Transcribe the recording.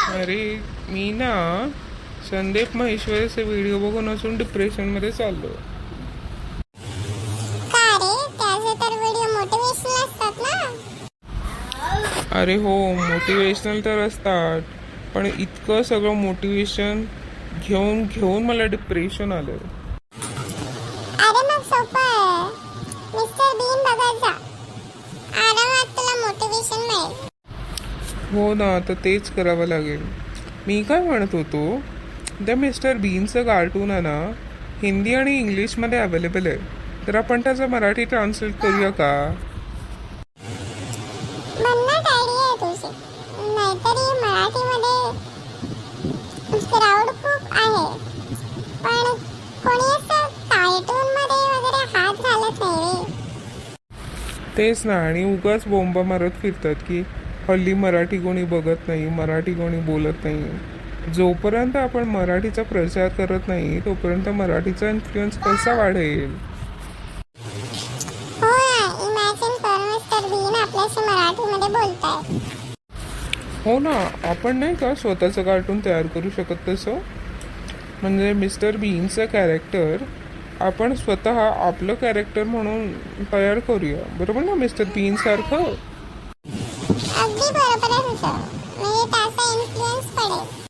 अरे मी ना संदीप महेश्वरीचे व्हिडिओ बघून अजून डिप्रेशनमध्ये चाललो. का रे? त्याचे तर व्हिडिओ मोटिवेशनल असतात ना. अरे हो, मोटिवेशनल तर असतात, पण इतकं सगळं मोटिवेशन घेऊन घेऊन मला डिप्रेशन आलं. अरे मग सोपं आहे, मिस्टर बीन बघत जा, आरामात तुला मोटिवेशन मिळेल. हो ना, तर तेच करावं लागेल. मी काय म्हणत होतो, त्या मिस्टर बीनचं कार्टून आहे ना, हिंदी आणि इंग्लिशमध्ये अवेलेबल आहे. तर आपण त्याचं मराठी ट्रान्सलेट करूया का? भन्नाट आयडिया आहे तुझी. नाहीतरी मराठीमध्ये क्राऊड खूप आहे, पण कोणी असं कार्टून मध्ये वगैरे हात घालत नाही रे. तेच ना, आणि उगाच बोंबा मारत फिरतात की हल्ली मराठी कोणी बघत नाही, मराठी कोणी बोलत नाही. जोपर्यंत आपण मराठीचा प्रचार करत नाही तोपर्यंत मराठीचा इन्फ्लुएन्स कसा वाढेल? हो ना, इमॅजिन कर मिस्टर बीन आपल्याशी मराठीमध्ये बोलताय. हो ना, आपण नाही का स्वतःचं कार्टून तयार करू शकत तसं? म्हणजे मिस्टर बीनचं कॅरेक्टर आपण स्वतः आपलं कॅरेक्टर म्हणून तयार करूया, बरोबर ना? मिस्टर बीन सारखं. अगदी बरोबर आहे तुझं. म्हणजे त्याचा इन्फ्लुएन्स पडेल.